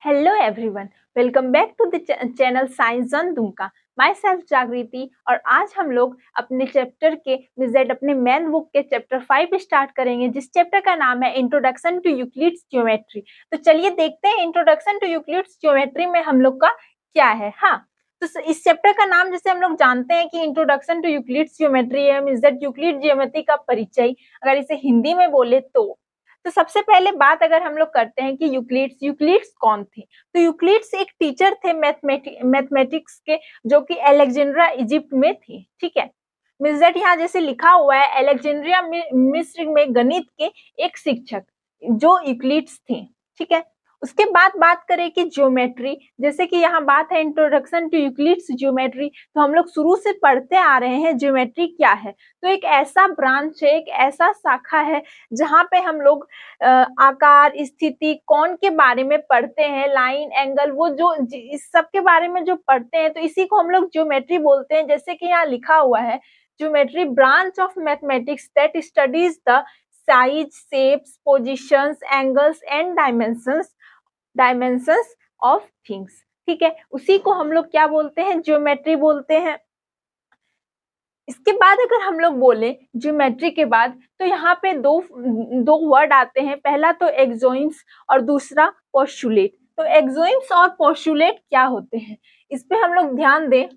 Hello everyone, welcome back to the channel science on Dumka. Myself Jagriti. और आज हम लोग अपने चैप्टर के विजिट अपने मैन बुक के चैप्टर 5 स्टार्ट करेंगे, जिस चैप्टर का नाम है इंट्रोडक्शन टू यूक्लिड्स ज्योमेट्री। तो चलिए देखते हैं इंट्रोडक्शन टू यूक्लिड्स ज्योमेट्री में हम लोग का क्या है। हाँ, तो इस चैप्टर का नाम जैसे हम लोग जानते हैं कि इंट्रोडक्शन टू यूक्लिड्स ज्योमेट्री है, मींस दैट यूक्लिड ज्योमेट्री का परिचय, अगर इसे हिंदी में बोले तो सबसे पहले बात अगर हम लोग करते हैं कि यूक्लिड्स कौन थे, तो यूक्लिड्स एक टीचर थे मैथमेटिक्स के, जो कि अलेक्जेंड्रिया इजिप्ट में थे। ठीक है, मींस दैट यहाँ जैसे लिखा हुआ है अलेक्जेंड्रिया मिस्र में गणित के एक शिक्षक जो यूक्लिड्स थे। ठीक है, उसके बाद बात करें कि ज्योमेट्री, जैसे कि यहाँ बात है इंट्रोडक्शन टू यूक्लिड्स ज्योमेट्री, तो हम लोग शुरू से पढ़ते आ रहे हैं ज्योमेट्री क्या है। तो एक ऐसा ब्रांच है, एक ऐसा शाखा है जहाँ पे हम लोग आकार, स्थिति, कोण के बारे में पढ़ते हैं, लाइन, एंगल, वो जो इस सब के बारे में जो पढ़ते हैं, तो इसी को हम लोग ज्योमेट्री बोलते हैं। जैसे कि यहाँ लिखा हुआ है geometry branch of mathematics that studies the size, shapes, positions, angles and dimensions of things. ठीक है, उसी को हम लोग क्या बोलते हैं, ज्योमेट्री बोलते हैं। इसके बाद अगर हम लोग बोले ज्योमेट्री के बाद, तो यहाँ पे दो वर्ड आते हैं, पहला तो एक्सोइम्स और दूसरा पोस्टुलेट। तो एक्सोइम्स और पोस्टुलेट क्या होते हैं, इस पे हम लोग ध्यान दें।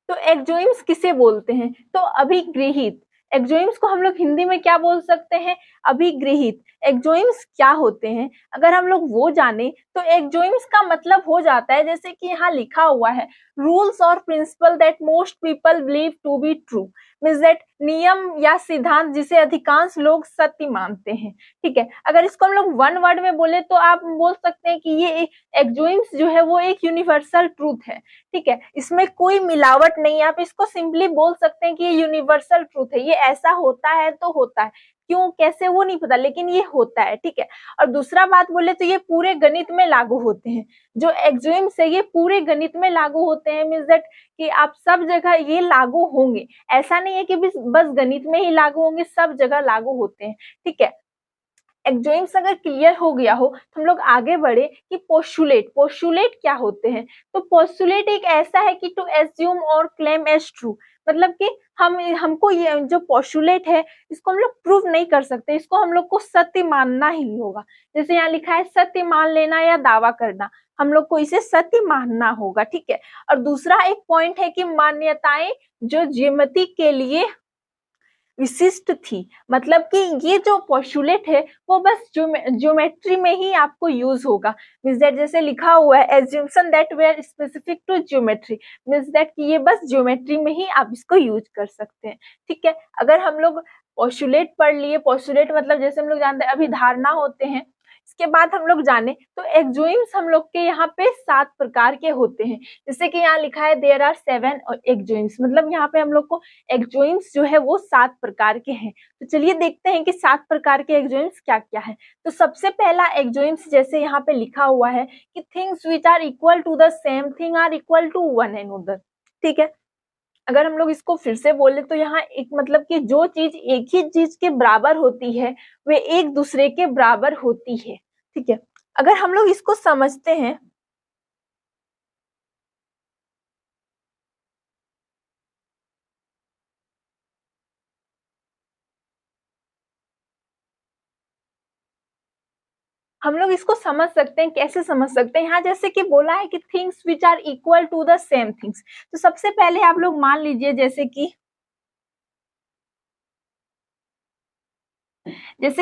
तो एक्सोइम्स किसे बोलते हैं, तो अभिगृहित। एक्सोइम्स को हम लोग हिंदी में क्या बोल सकते हैं, अभिगृहित। एक्सोइम्स क्या होते हैं, अगर हम लोग वो जाने तो एक्सोइम्स का मतलब हो जाता है, जैसे कि यहाँ लिखा हुआ है, रूल्स और principle that most people believe to be true, means that नियम या सिद्धांत जिसे अधिकांश लोग सत्य मानते हैं। ठीक है, अगर इसको हम लोग वन वर्ड में बोले तो आप बोल सकते हैं कि ये एक्सोइम्स जो है वो एक यूनिवर्सल ट्रूथ है। ठीक है, इसमें कोई मिलावट नहीं है, आप इसको सिंपली बोल सकते हैं कि ये यूनिवर्सल ट्रूथ है, ये ऐसा होता है तो होता है, क्यों कैसे वो नहीं पता, लेकिन ये होता है। ठीक है, और दूसरा बात बोले तो ये पूरे गणित में लागू होते हैं। जो एक्सोइम्स है ये पूरे गणित में लागू होते हैं, मींस दैट कि आप सब जगह ये लागू होंगे, ऐसा नहीं है कि बस गणित में ही लागू होंगे, सब जगह लागू होते हैं। ठीक है, एक्सोइम्स अगर क्लियर हो गया हो तो हम लोग आगे बढ़े कि पोस्टुलेट क्या होते हैं। तो पोस्टुलेट एक ऐसा है कि टू एज्यूम और क्लेम एज ट्रू, मतलब कि हमको ये जो पोस्टुलेट है इसको हम लोग प्रूव नहीं कर सकते, इसको हम लोग को सत्य मानना ही होगा। जैसे यहाँ लिखा है सत्य मान लेना या दावा करना, हम लोग को इसे सत्य मानना होगा। ठीक है, और दूसरा एक पॉइंट है कि मान्यताएं जो ज्यामिति के लिए विशिष्ट थी, मतलब कि ये जो पोस्टुलेट है वो बस ज्योमेट्री में ही आपको यूज होगा। मींस दैट जैसे लिखा हुआ है assumption that were specific to geometry, means that कि ये बस ज्योमेट्री में ही आप इसको यूज कर सकते हैं। ठीक है, अगर हम लोग पोस्टुलेट पढ़ लिए, पोस्टुलेट मतलब जैसे हम लोग जानते हैं अभिधारणा होते हैं। इसके बाद हम लोग जाने तो एक्सोइम्स हम लोग के यहाँ पे 7 प्रकार के होते हैं, जैसे कि यहाँ लिखा है देयर आर 7 एक्सोइम्स, मतलब यहाँ पे हम लोग को एक्सोइम्स जो है वो 7 प्रकार के हैं। तो चलिए देखते हैं कि 7 प्रकार के एक्सोइम्स क्या क्या है। तो सबसे पहला एक्सोइम्स जैसे यहाँ पे लिखा हुआ है कि things which are equal to the same thing are equal to one another. ठीक है, अगर हम लोग इसको फिर से बोले तो यहाँ एक मतलब कि जो चीज एक ही चीज के बराबर होती है वे एक दूसरे के बराबर होती है। ठीक है, अगर हम लोग इसको समझते हैं, हम लोग इसको समझ सकते हैं, कैसे समझ सकते हैं, यहाँ जैसे कि बोला है कि things which are equal to the same things. तो सबसे पहले आप लोग मान लीजिए जैसे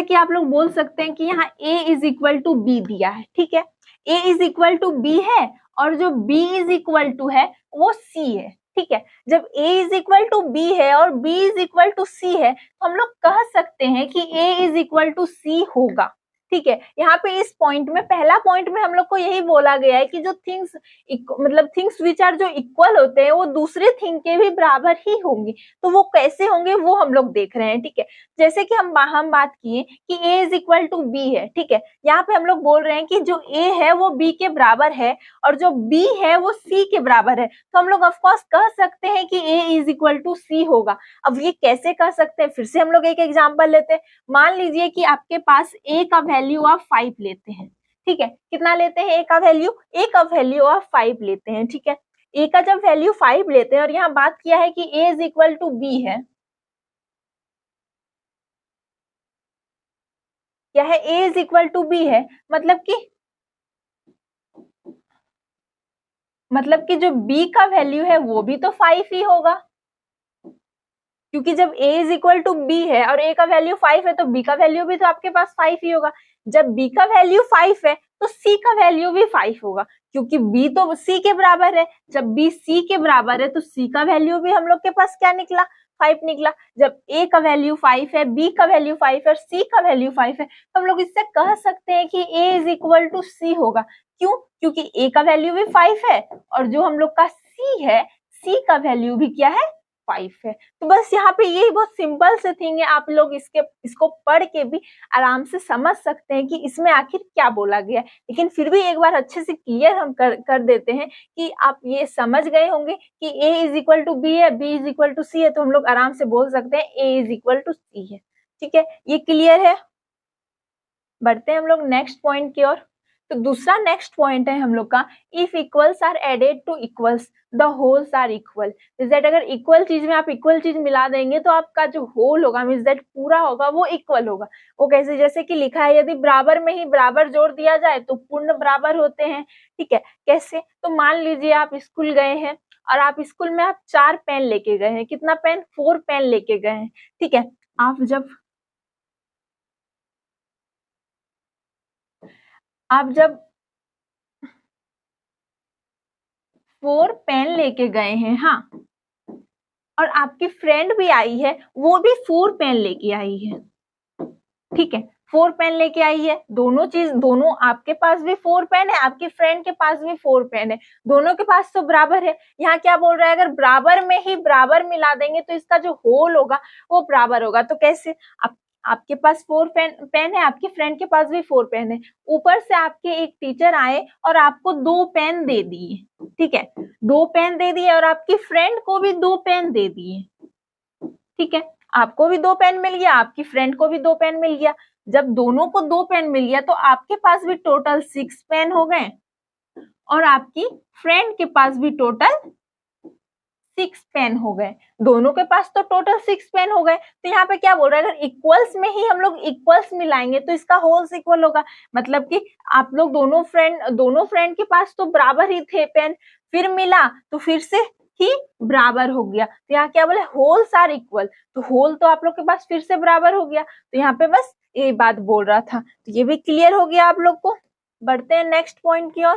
कि आप लोग बोल सकते हैं कि यहाँ a is equal to B दिया है। ठीक है, a is equal to B है और जो b इज इक्वल टू है वो c है। ठीक है, जब a is equal to B है और b is equal to c है, तो हम लोग कह सकते हैं कि a is equal to c होगा। ठीक है, यहाँ पे इस पॉइंट में, पहला पॉइंट में हम लोग को यही बोला गया है कि जो थिंग्स मतलब थिंग्स विच आर जो इक्वल होते हैं वो दूसरे थिंग के भी बराबर ही होंगे। तो वो कैसे होंगे वो हम लोग देख रहे हैं। ठीक है, जैसे कि हम बात किए कि a is equal to B है। ठीक है, यहाँ पे हम लोग बोल रहे हैं कि जो a है वो b के बराबर है और जो b है वो c के बराबर है, तो हम लोग ऑफकोर्स कह सकते हैं कि a is equal to c होगा। अब ये कैसे कह सकते हैं, फिर से हम लोग एक एग्जाम्पल लेते हैं। मान लीजिए कि आपके पास a का वैल्यू आप 5 लेते हैं। ठीक है, कितना लेते हैं ए का वैल्यू ऑफ 5 लेते हैं, ठीक है। ए का जब वैल्यू 5 लेते हैं और यहाँ बात किया है कि ए इज इक्वल टू बी है, क्या है, ए इज इक्वल टू बी है, मतलब कि जो b का वैल्यू है वो भी तो 5 ही होगा, क्योंकि जब a is equal to B है और a का वैल्यू 5 है तो b का वैल्यू भी तो आपके पास 5 ही होगा। जब b का वैल्यू 5 है तो c का वैल्यू भी 5 होगा, क्योंकि b तो c के बराबर है। जब b c के बराबर है तो c का वैल्यू भी हम लोग के पास क्या निकला, 5 निकला। जब a का वैल्यू 5 है, b का वैल्यू 5 है, c का वैल्यू 5 है, तो हम लोग इससे कह सकते हैं कि a is equal to c होगा। क्यों? क्योंकि a का वैल्यू भी 5 है और जो हम लोग का c है, c का वैल्यू भी क्या है, 5 है। तो बस यहाँ पे यही बहुत सिंपल से थिंग है, आप लोग इसको पढ़ के भी आराम से समझ सकते हैं कि इसमें आखिर क्या बोला गया है। लेकिन फिर भी एक बार अच्छे से क्लियर हम कर देते हैं कि आप ये समझ गए होंगे कि a is equal to B है, b is equal to C है, तो हम लोग आराम से बोल सकते हैं a is equal to C है, ठीक है। ये क्लियर है। बढ़ते हैं हम लोग नेक्स्ट पॉइंट की ओर। तो दूसरा नेक्स्ट पॉइंट है हम लोग का, if equals are added to equals the wholes are equal. Means that अगर इक्वल चीज में आप इक्वल चीज मिला देंगे तो आपका जो होल होगा, मींस दैट पूरा होगा, वो इक्वल होगा। वो कैसे? जैसे कि लिखा है, यदि बराबर में ही बराबर जोड़ दिया जाए तो पूर्ण बराबर होते हैं, ठीक है। कैसे? तो मान लीजिए आप स्कूल गए हैं और आप स्कूल में आप 4 पेन लेके गए हैं। कितना पेन? 4 पेन लेके गए हैं, ठीक है। आप जब 4 पेन लेके गए हैं, हाँ, और आपकी फ्रेंड भी आई है, वो भी 4 पेन लेके आई है, ठीक है। 4 पेन लेके आई है, दोनों आपके पास भी 4 पेन है, आपकी फ्रेंड के पास भी 4 पेन है, दोनों के पास तो बराबर है। यहाँ क्या बोल रहा है? अगर बराबर में ही बराबर मिला देंगे तो इसका जो होल होगा वो बराबर होगा। तो कैसे? आपके पास 4 पेन है, आपकी फ्रेंड के पास भी 4 पेन है, ऊपर से आपके एक टीचर आए और आपको 2 पेन दे दिए, ठीक है। 2 पेन दे दिए और आपकी फ्रेंड को भी 2 पेन दे दिए, ठीक है। आपको भी 2 पेन मिल गया, आपकी फ्रेंड को भी 2 पेन मिल गया। जब दोनों को 2 पेन मिल गया तो आपके पास भी टोटल 6 पेन हो गए और आपकी फ्रेंड के पास भी टोटल 6 पेन हो गए। दोनों के पास तो टोटल 6 पेन हो गए। तो यहाँ पे क्या बोल रहा है? अगर इक्वल्स में ही हम लोग इक्वल्स मिलाएंगे तो इसका होल्स इक्वल होगा। मतलब कि आप लोग दोनों फ्रेंड के पास तो बराबर ही थे पेन, फिर मिला तो फिर से ही बराबर हो गया। तो यहाँ क्या बोले? Wholes are equal. तो होल तो आप लोग के पास फिर से बराबर हो गया। तो यहाँ पे बस ये बात बोल रहा था। तो ये भी क्लियर हो गया आप लोग को। बढ़ते हैं नेक्स्ट पॉइंट की ओर।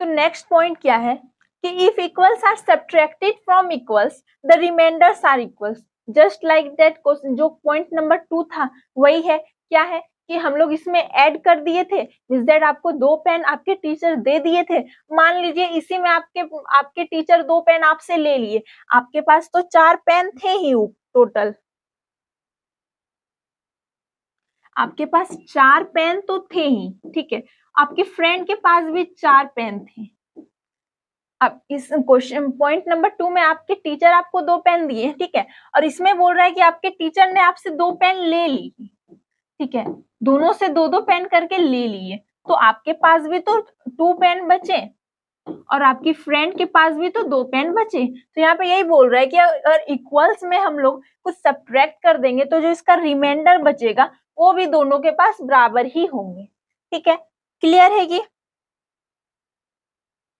तो नेक्स्ट पॉइंट क्या है कि if equals are subtracted from equals the remainders are equals. Just like that question, जो पॉइंट नंबर 2 था वही है। क्या है कि हम लोग इसमें ऐड कर दिए थे, मींस दैट आपको 2 पेन आपके टीचर दे दिए थे। मान लीजिए इसी में आपके टीचर 2 पेन आपसे ले लिए, आपके पास तो 4 पेन थे ही टोटल, आपके पास 4 पेन तो थे ही, ठीक है। आपके फ्रेंड के पास भी 4 पेन थे। अब इस क्वेश्चन पॉइंट नंबर 2 में आपके टीचर आपको 2 पेन दिए, ठीक है, और इसमें बोल रहा है कि आपके टीचर ने आपसे 2 पेन ले ली, ठीक है, दोनों से 2-2 पेन करके ले लिए। तो आपके पास भी तो 2 पेन बचे और आपकी फ्रेंड के पास भी तो 2 पेन बचे। तो यहाँ पे यही बोल रहा है कि अगर इक्वल्स में हम लोग कुछ सब्ट्रैक्ट कर देंगे तो जो इसका रिमाइंडर बचेगा वो भी दोनों के पास बराबर ही होंगे, ठीक है। क्लियर है? ये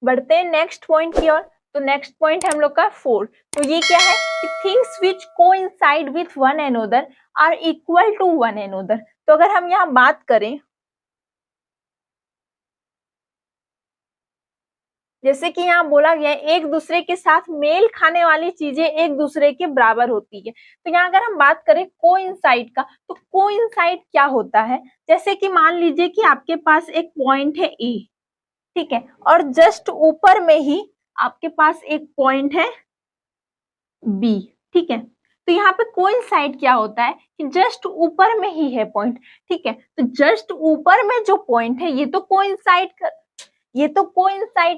बढ़ते हैं नेक्स्ट पॉइंट की ओर। तो नेक्स्ट पॉइंट है हम लोग का 4। तो ये क्या है कि things which coincide with one another are equal to one another. तो अगर हम यहाँ बात करें, जैसे कि यहाँ बोला गया है एक दूसरे के साथ मेल खाने वाली चीजें एक दूसरे के बराबर होती है। तो यहाँ अगर हम बात करें कोइंसाइड का, तो कोइंसाइड क्या होता है? जैसे कि मान लीजिए कि आपके पास एक पॉइंट है ए, ठीक है, और जस्ट ऊपर में ही आपके पास एक पॉइंट है बी, ठीक है। तो यहाँ पे कोइंसाइड क्या होता है कि जस्ट ऊपर में ही है पॉइंट, ठीक है। तो जस्ट ऊपर में जो पॉइंट है ये तो कोइंसाइड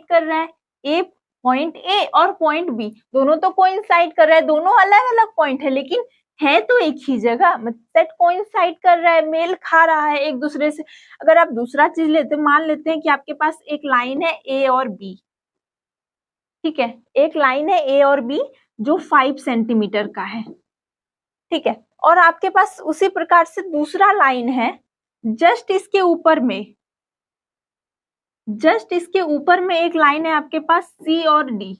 कर रहा है। ए पॉइंट ए और पॉइंट बी दोनों तो कोइंसाइड कर रहा है, दोनों अलग अलग पॉइंट है, लेकिन है तो एक ही जगह, मतलब सेट कोइंसाइड कर रहा है, मेल खा रहा है एक दूसरे से। अगर आप दूसरा चीज लेते, मान लेते हैं कि आपके पास एक लाइन है ए और बी, ठीक है, एक लाइन है ए और बी जो 5 सेंटीमीटर का है, ठीक है, और आपके पास उसी प्रकार से दूसरा लाइन है जस्ट इसके ऊपर में, जस्ट इसके ऊपर में एक लाइन है आपके पास सी और डी,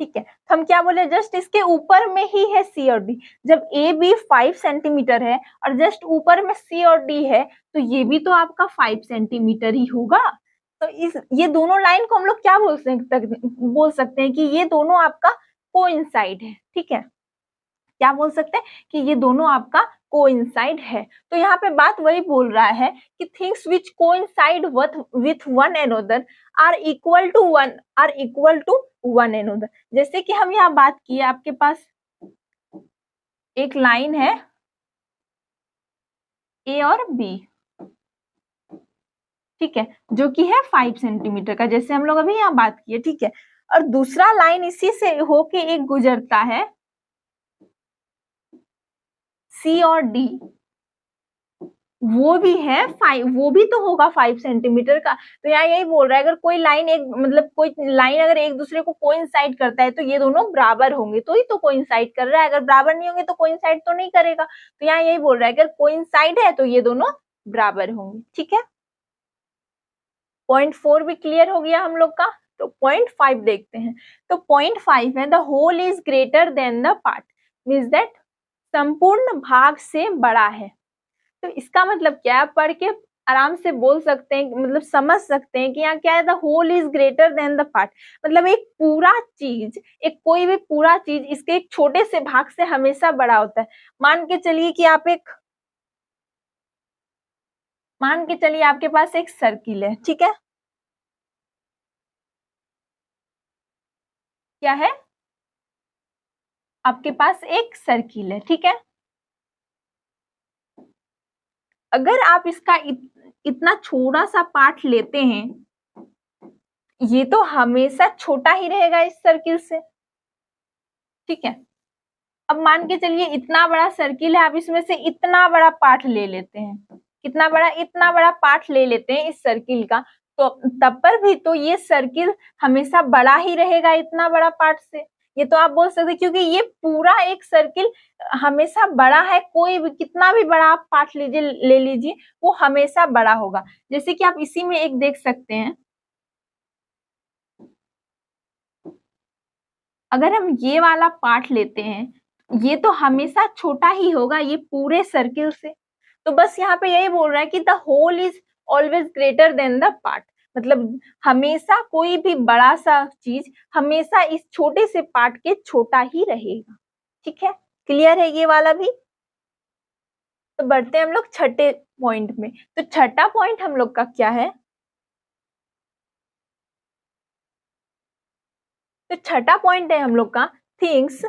ठीक है, तो हम क्या बोले, जस्ट इसके ऊपर में ही है सी और डी। जब ए बी 5 सेंटीमीटर है और जस्ट ऊपर में सी और डी है, तो ये भी तो आपका 5 सेंटीमीटर ही होगा। तो ये दोनों लाइन को हम लोग क्या बोल सकते हैं कि ये दोनों आपका कोइंसाइड है, ठीक है, क्या बोल सकते हैं कि ये दोनों आपका कोइंसाइड है। तो यहाँ पे बात वही बोल रहा है कि things which coincide with one another are equal to one another. जैसे कि हम यहाँ बात किए, आपके पास एक लाइन है ए और बी, ठीक है, जो कि है 5 सेंटीमीटर का, जैसे हम लोग अभी यहाँ बात किए, ठीक है, और दूसरा लाइन इसी से होके एक गुजरता है सी और डी, वो भी है 5, वो भी तो होगा 5 सेंटीमीटर का। तो यहाँ यही बोल रहा है, अगर कोई लाइन एक मतलब कोई लाइन अगर एक दूसरे को कोइंसाइड करता है तो ये दोनों बराबर होंगे, तो ही तो कोइंसाइड कर रहा है, अगर बराबर नहीं होंगे तो कोइंसाइड तो नहीं करेगा। तो यहाँ यही बोल रहा है, अगर कोइंसाइड है तो ये दोनों बराबर होंगे, ठीक है। पॉइंट 4 भी क्लियर हो गया हम लोग का। तो पॉइंट 5 देखते हैं। तो पॉइंट 5 है, the whole is greater than the part, means that संपूर्ण भाग से बड़ा है। तो इसका मतलब क्या है, पढ़ के आराम से बोल सकते हैं, मतलब समझ सकते हैं कि यहाँ क्या है, the whole is greater than the part, मतलब एक पूरा चीज, एक कोई भी पूरा चीज इसके एक छोटे से भाग से हमेशा बड़ा होता है। मान के चलिए कि आपके पास एक सर्किल है, ठीक है, क्या है, आपके पास एक सर्किल है, ठीक है। अगर आप इसका इतना छोटा सा पार्ट लेते हैं, ये तो हमेशा छोटा ही रहेगा इस सर्किल से, ठीक है। अब मान के चलिए इतना बड़ा सर्किल है, आप इसमें से इतना बड़ा पार्ट ले लेते हैं, कितना बड़ा, इतना बड़ा पार्ट ले लेते हैं इस सर्किल का, तो तब पर भी तो ये सर्किल हमेशा बड़ा ही रहेगा इतना बड़ा पार्ट से। ये तो आप बोल सकते, क्योंकि ये पूरा एक सर्किल हमेशा बड़ा है, कोई भी कितना भी बड़ा आप पार्ट लीजिए, ले लीजिए, वो हमेशा बड़ा होगा। जैसे कि आप इसी में एक देख सकते हैं, अगर हम ये वाला पार्ट लेते हैं, ये तो हमेशा छोटा ही होगा ये पूरे सर्किल से। तो बस यहाँ पे यही बोल रहा है कि the whole is always greater than the part, मतलब हमेशा कोई भी बड़ा सा चीज हमेशा इस छोटे से पार्ट के छोटा ही रहेगा, ठीक है। क्लियर है ये वाला भी। तो बढ़ते हैं हम लोग छठे पॉइंट में। तो छठा पॉइंट हम लोग का क्या है, तो छठा पॉइंट है हम लोग का, things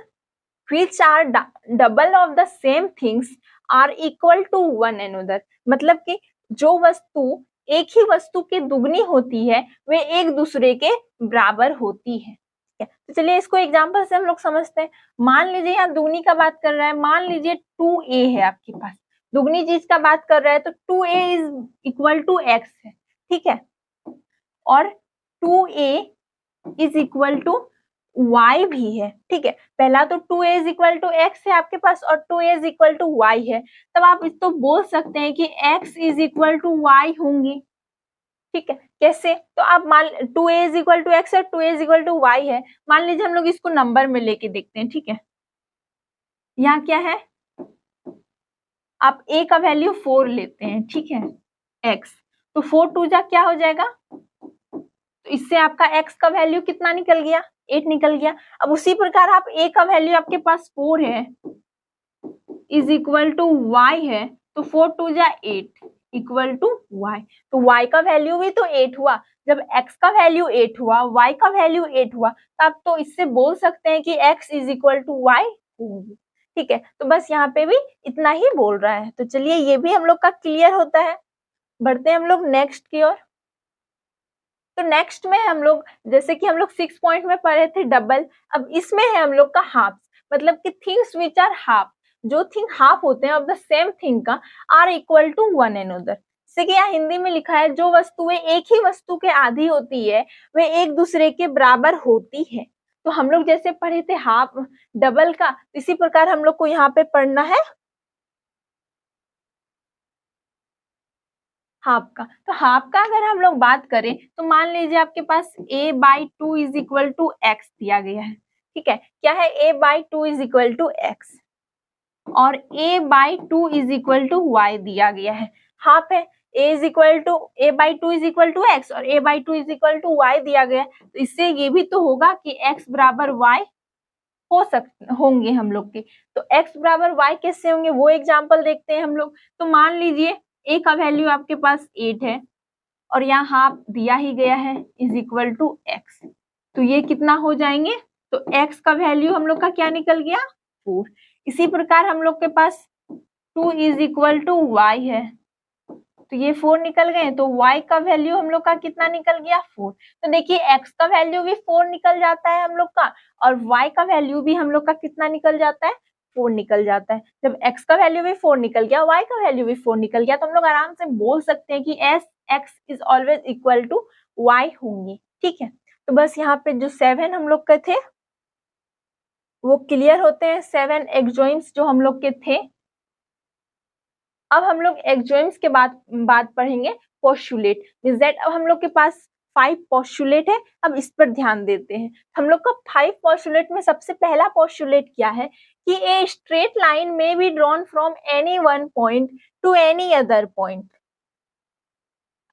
which are double of the same things are equal to one another, मतलब कि जो वस्तु एक ही वस्तु की दुगनी होती है वे एक दूसरे के बराबर होती है, ठीक है। तो चलिए इसको एग्जांपल से हम लोग समझते हैं। मान लीजिए यहाँ दुगनी का बात कर रहा है, मान लीजिए 2a है आपके पास, दुगनी चीज का बात कर रहा है, तो 2a is equal to x है, ठीक है, और 2a is equal to y भी है, ठीक है। पहला तो 2a is equal to x है आपके पास और 2a is equal to y है, तब आप इस तो बोल सकते हैं कि x is equal to y होंगी, ठीक है। कैसे, तो आप मान 2a is equal to x और 2a is equal to y है, मान लीजिए हम लोग इसको नंबर में लेके देखते हैं, ठीक है। यहाँ क्या है, आप a का वैल्यू 4 लेते हैं, ठीक है, x, तो 4 2 जा क्या हो जाएगा, तो इससे आपका x का वैल्यू कितना निकल गया, 8 निकल गया। अब उसी प्रकार आप a का वैल्यू आपके पास 4 है इज इक्वल टू y है, तो 4 2 जा 8 इक्वल टू y, तो y का वैल्यू भी तो 8 हुआ। जब x का वैल्यू 8 हुआ, y का वैल्यू 8 हुआ, तब तो इससे बोल सकते हैं कि x is equal to y होगी, ठीक है। तो बस यहाँ पे भी इतना ही बोल रहा है। तो चलिए ये भी हम लोग का क्लियर होता है। बढ़ते हैं हम लोग नेक्स्ट की ओर। तो नेक्स्ट में हम लोग, जैसे कि हम लोग 6 पॉइंट में पढ़े थे डबल, अब इसमें है हम लोग का हाफ, मतलब कि थिंग्स विच आर हाफ, जो थिंग हाफ होते हैं ऑफ द सेम थिंग का are equal to one another. जैसे कि यहाँ हिंदी में लिखा है जो वस्तुएं एक ही वस्तु के आधी होती है वे एक दूसरे के बराबर होती है। तो हम लोग जैसे पढ़े थे हाफ डबल का, इसी प्रकार हम लोग को यहाँ पे पढ़ना है हाफ का। तो हाफ का अगर हम लोग बात करें तो मान लीजिए आपके पास a/2 is equal to X दिया गया है, ठीक है। क्या है a/2 is equal to x और a/2 is equal to Y दिया गया है। हाफ है a/2 is equal to x और a/2 is equal to Y दिया गया है, तो इससे ये भी तो होगा कि x बराबर वाई होंगे हम लोग के। तो x बराबर वाई कैसे होंगे वो एग्जांपल देखते हैं हम लोग। तो मान लीजिए a का वैल्यू आपके पास 8 है और यहाँ हाफ दिया ही गया है इज इक्वल टू एक्स, तो ये कितना हो जाएंगे, तो x का वैल्यू हम लोग का क्या निकल गया 4। इसी प्रकार हम लोग के पास 2 इज इक्वल टू वाई है, तो ये 4 निकल गए, तो y का वैल्यू हम लोग का कितना निकल गया 4। तो देखिए x का वैल्यू भी 4 निकल जाता है हम लोग का और y का वैल्यू भी हम लोग का कितना निकल जाता है 4 निकल जाता है। जब x का वैल्यू भी 4 निकल गया, y का वैल्यू भी 4 निकल गया, तो हम लोग आराम से बोल सकते हैं कि x is always equal to y होंगी, ठीक है। तो बस यहाँ पे जो 7 हम लोग के थे वो क्लियर होते हैं, 7 एक्सोइम्स जो हम लोग के थे। अब हम लोग एक्सोइम्स के बाद पढ़ेंगे पोस्टुलेट, मींस दैट अब हम लोग के पास 5 पोस्टुलेट है। अब इस पर ध्यान देते हैं। हम लोग का 5 पोस्टुलेट में सबसे पहला पोस्टुलेट क्या है कि ए स्ट्रेट लाइन में be drawn from any one point two any other point.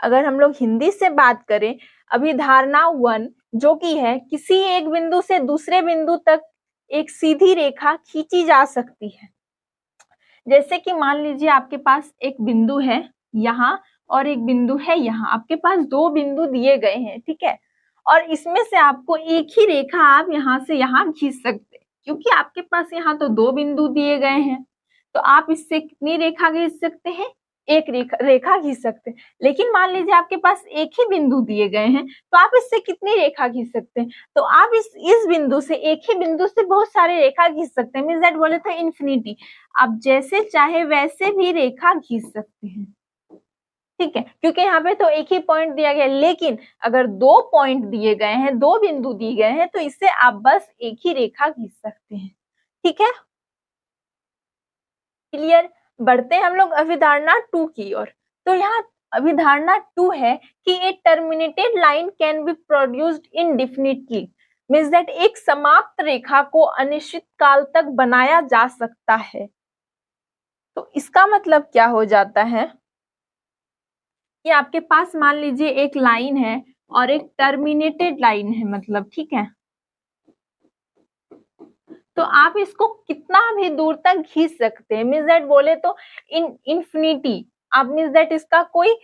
अगर हम लोग हिंदी से बात करें, अभिधारणा 1 जो कि है किसी एक बिंदु से दूसरे बिंदु तक एक सीधी रेखा खींची जा सकती है। जैसे कि मान लीजिए आपके पास एक बिंदु है यहाँ और एक बिंदु है यहाँ, आपके पास 2 बिंदु दिए गए हैं, ठीक है। और इसमें से आपको एक ही रेखा आप यहाँ से यहाँ खींच सकते हैं, क्योंकि आपके पास यहाँ तो 2 बिंदु दिए गए हैं। तो आप इससे कितनी रेखा खींच सकते हैं, एक रेखा खींच सकते हैं। लेकिन मान लीजिए आपके पास एक ही बिंदु दिए गए हैं, तो आप इससे कितनी रेखा खींच सकते हैं, तो आप इस बिंदु से एक ही बिंदु से बहुत सारे रेखा खींच सकते हैं, मींस दैट बोले तो इन्फिनिटी। आप जैसे चाहे वैसे भी रेखा खींच सकते हैं, ठीक है, क्योंकि यहाँ पे तो एक ही पॉइंट दिया गया है। लेकिन अगर 2 पॉइंट दिए गए हैं, 2 बिंदु दिए गए हैं, तो इससे आप बस एक ही रेखा खींच सकते हैं, ठीक है, क्लियर। बढ़ते हैं हम लोग अभिधारणा 2 की ओर। तो यहाँ अभिधारणा 2 है कि a terminated line can be produced indefinitely, means that एक समाप्त रेखा को अनिश्चित काल तक बनाया जा सकता है। तो इसका मतलब क्या हो जाता है कि आपके पास मान लीजिए एक लाइन है और एक टर्मिनेटेड लाइन है, मतलब ठीक है, तो आप इसको कितना भी दूर तक खींच सकते हैं, मींस दैट बोले तो इन्फिनिटी। आप मींस दैट इसका कोई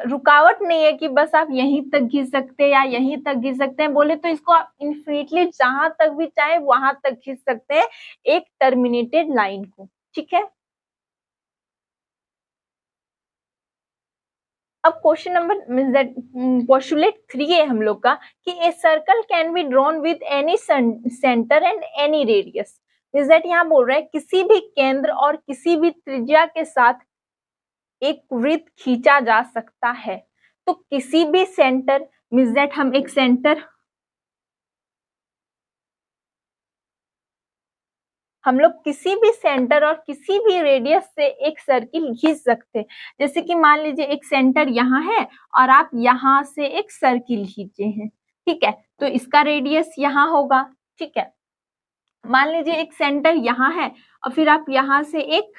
रुकावट नहीं है कि बस आप यहीं तक खींच सकते हैं या यहीं तक खींच सकते हैं। बोले तो इसको आप इन्फिनिटली जहां तक भी चाहे वहां तक खींच सकते हैं एक टर्मिनेटेड लाइन को, ठीक है। अब question number means that postulate 3 है हम लोग का कि a circle can be drawn with any centre and any radius, means that यहाँ बोल रहा है किसी भी केंद्र और किसी भी त्रिज्या के साथ एक वृत्त खींचा जा सकता है। तो किसी भी सेंटर, मींस दैट हम एक सेंटर, हम लोग किसी भी सेंटर और किसी भी रेडियस से एक सर्किल खींच सकते हैं। जैसे कि मान लीजिए एक सेंटर यहाँ है और आप यहाँ से एक सर्किल खींचे हैं, ठीक है, तो इसका रेडियस यहाँ होगा, ठीक है। मान लीजिए एक सेंटर यहाँ है और फिर आप यहाँ से एक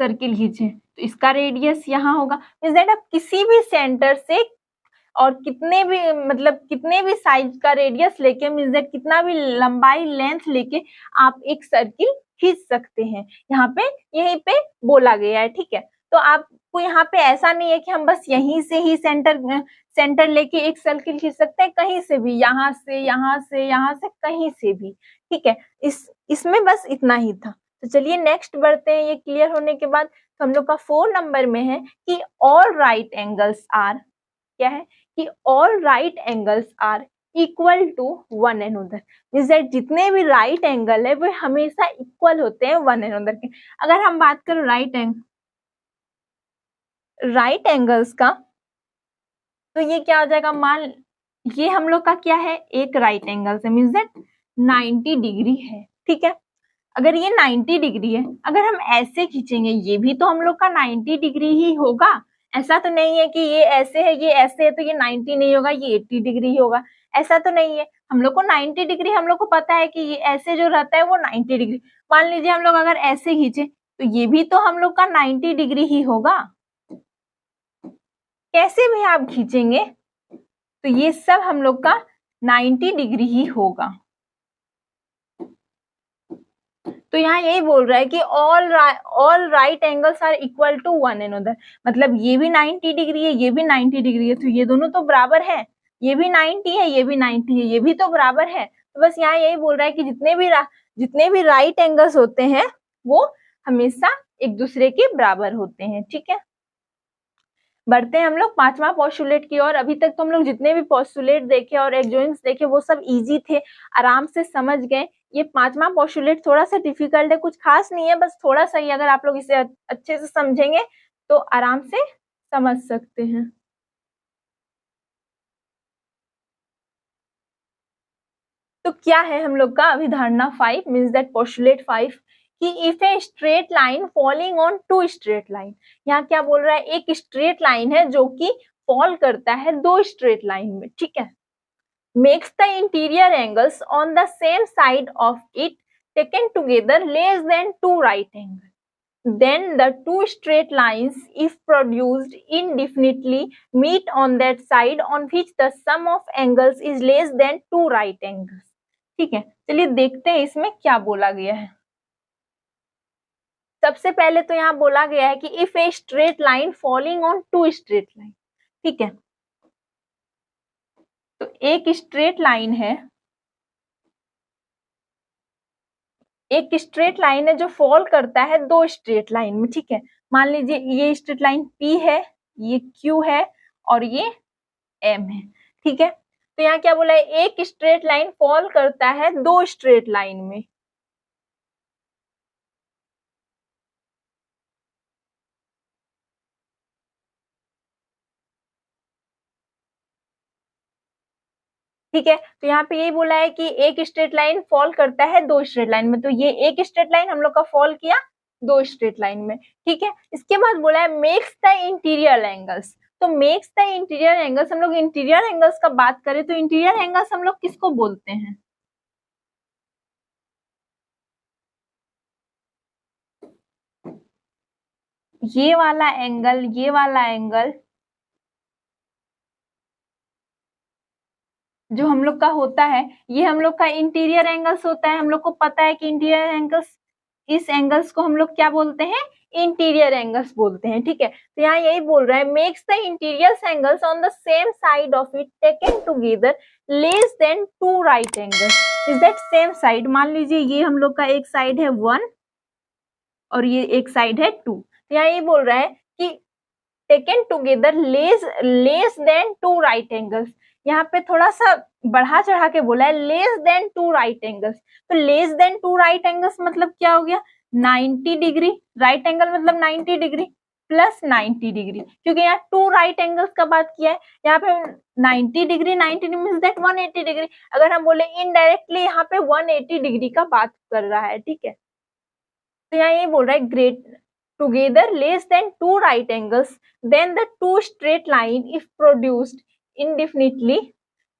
सर्किल खींचे, तो इसका रेडियस यहाँ होगा। मींस दैट आप किसी भी सेंटर से और कितने भी साइज का रेडियस लेके, मींस दैट कितना भी लंबाई लेंथ लेके आप एक सर्किल खींच सकते हैं। यहाँ पे यहीं पे बोला गया है, ठीक है। तो आपको यहाँ पे ऐसा नहीं है कि हम बस यहीं से ही सेंटर लेके एक सर्किल खींच सकते हैं, कहीं से भी, यहाँ से कहीं से भी, ठीक है। इसमें बस इतना ही था। तो चलिए नेक्स्ट बढ़ते हैं। ये क्लियर होने के बाद तो हम लोग का 4 नंबर में है कि ऑल राइट एंगल्स आर, क्या है कि all right angles are equal to one another, means that जितने भी राइट एंगल है वो हमेशा इक्वल होते हैं वन अनदर के। अगर हम बात करें राइट एंगल्स का, तो ये क्या हो जाएगा, मान ये हम लोग का क्या है, एक राइट एंगल से, मींस दैट 90 डिग्री है, ठीक है। अगर ये 90 डिग्री है, अगर हम ऐसे खींचेंगे ये भी तो हम लोग का 90 डिग्री ही होगा। ऐसा तो नहीं है कि ये ऐसे है ये ऐसे है तो ये 90 नहीं होगा, ये 80 डिग्री ही होगा, ऐसा तो नहीं है। हम लोग को 90 डिग्री हम लोग को पता है कि ये ऐसे जो रहता है वो 90 डिग्री। मान लीजिए हम लोग अगर ऐसे खींचे तो ये भी तो हम लोग का 90 डिग्री ही होगा। कैसे भी आप खींचेंगे तो ये सब हम लोग का 90 डिग्री ही होगा। तो यहाँ यही बोल रहा है कि all right angles are equal to one another, मतलब ये भी 90 डिग्री है ये भी 90 डिग्री है, तो ये दोनों तो बराबर है, ये भी 90 है ये भी 90 है, ये भी तो बराबर है। तो बस यहाँ यही बोल रहा है कि जितने भी राइट एंगल्स होते हैं वो हमेशा एक दूसरे के बराबर होते हैं, ठीक है। बढ़ते हैं हम लोग पांचवा पोस्टुलेट की ओर। अभी तक तो हम लोग जितने भी पोस्टुलेट देखे और एडजॉइंट्स देखे वो सब इजी थे, आराम से समझ गए। ये पांचवा पोस्टुलेट थोड़ा सा डिफिकल्ट है, कुछ खास नहीं है, बस थोड़ा सा ही अगर आप लोग इसे अच्छे से समझेंगे तो आराम से समझ सकते हैं। तो क्या है हम लोग का अभिधारणा 5, मीन्स दैट पोस्टुलेट 5 कि if a straight line falling on two straight line, यहाँ क्या बोल रहा है, एक स्ट्रेट लाइन है जो कि फॉल करता है दो स्ट्रेट लाइन में, ठीक है। Makes the interior angles on the same side of it taken together less than two right angle, then the two straight lines if produced indefinitely meet on that side on which the sum of angles is less than two right angles, ठीक है। चलिए देखते हैं इसमें क्या बोला गया है। सबसे पहले तो यहाँ बोला गया है कि if a straight line falling on two straight line, ठीक है। तो एक स्ट्रेट लाइन है, एक स्ट्रेट लाइन है जो फॉल करता है दो स्ट्रेट लाइन में, ठीक है। मान लीजिए ये स्ट्रेट लाइन P है, ये Q है और ये M है, ठीक है। तो यहाँ क्या बोला है, एक स्ट्रेट लाइन फॉल करता है दो स्ट्रेट लाइन में, ठीक है। तो यहाँ पे यही बोला है कि एक स्ट्रेट लाइन फॉल करता है दो स्ट्रेट लाइन में, तो ये एक स्ट्रेट लाइन हम लोग का फॉल किया दो स्ट्रेट लाइन में, ठीक है। इसके बाद बोला है मेक्स द इंटीरियर एंगल्स, तो मेक्स द इंटीरियर एंगल्स, हम लोग इंटीरियर एंगल्स का बात करें तो इंटीरियर एंगल्स हम लोग किसको बोलते हैं, ये वाला एंगल, ये वाला एंगल जो हम लोग का होता है ये हम लोग का इंटीरियर एंगल्स होता है। हम लोग को पता है कि इंटीरियर एंगल्स, इस एंगल्स को हम लोग क्या बोलते हैं, इंटीरियर एंगल्स बोलते हैं, ठीक है। तो यहाँ यही बोल रहा है makes the interior angles on the same side of it taken together less than two right angles, is that same side. मान लीजिए ये हम लोग का एक साइड है 1 और ये एक साइड है 2, तो यहाँ ये बोल रहा है कि taken together less than two right angles, यहाँ पे थोड़ा सा बढ़ा चढ़ा के बोला है less than two right angles. तो less than two right angles मतलब क्या हो गया, 90 डिग्री, राइट एंगल मतलब 90 डिग्री प्लस 90 डिग्री, क्योंकि यहाँ टू राइट एंगल्स का बात किया है। यहाँ पे 90 डिग्री 90 मींस दैट 180 डिग्री, अगर हम बोले इनडायरेक्टली यहाँ पे 180 डिग्री का बात कर रहा है, ठीक है। तो यहाँ ये बोल रहा है great together less than two right angles, then the two straight line if produced indefinitely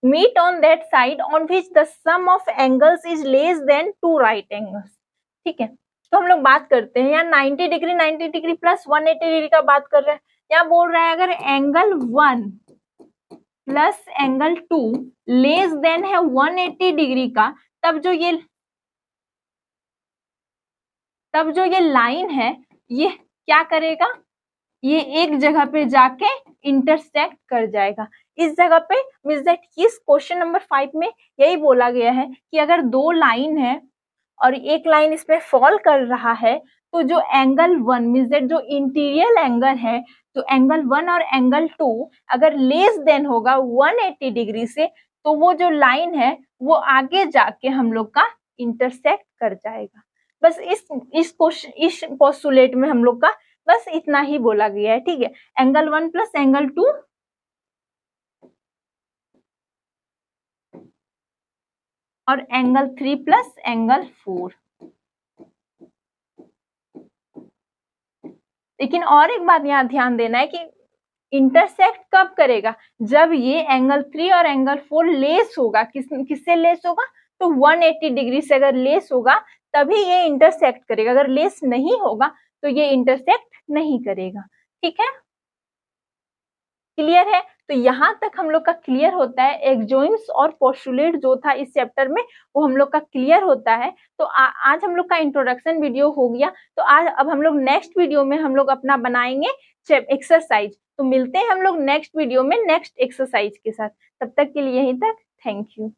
meet on that side on which the sum of angles is less than two right angles, ठीक है। तो हम लोग बात करते हैं यहाँ 90 degree 90 degree plus 180 degree का बात कर रहे हैं। यहाँ बोल रहा है अगर angle 1 plus angle 2 less than है 180 डिग्री का, तब जो ये लाइन है ये क्या करेगा, ये एक जगह पे जाके इंटरसेक्ट कर जाएगा इस जगह पे। मींस दैट इस क्वेश्चन नंबर 5 में यही बोला गया है कि अगर दो लाइन है और एक लाइन इसमें फॉल कर रहा है तो जो एंगल 1 मींस दैट जो इंटीरियर एंगल है, तो एंगल 1 और एंगल 2 अगर लेस देन होगा 180 डिग्री से, तो वो जो लाइन है वो आगे जाके हम लोग का इंटरसेक्ट कर जाएगा। बस इस पोस्टुलेट में हम लोग का बस इतना ही बोला गया है, ठीक है। एंगल 1 प्लस एंगल 2 और एंगल 3 प्लस एंगल 4। लेकिन और एक बात यहाँ ध्यान देना है कि इंटरसेक्ट कब करेगा, जब ये एंगल 3 और एंगल 4 लेस होगा। किससे लेस होगा, तो 180 डिग्री से अगर लेस होगा तभी ये इंटरसेक्ट करेगा, अगर लेस नहीं होगा तो ये इंटरसेक्ट नहीं करेगा, ठीक है। क्लियर है, तो यहाँ तक हम लोग का क्लियर होता है। एक्सोइम्स और पोस्टुलेट जो था इस चैप्टर में वो हम लोग का क्लियर होता है। तो आज हम लोग का इंट्रोडक्शन वीडियो हो गया। तो आज अब हम लोग नेक्स्ट वीडियो में हम लोग अपना बनाएंगे एक्सरसाइज। तो मिलते हैं हम लोग नेक्स्ट वीडियो में नेक्स्ट एक्सरसाइज के साथ। तब तक के लिए यहीं तक, थैंक यू।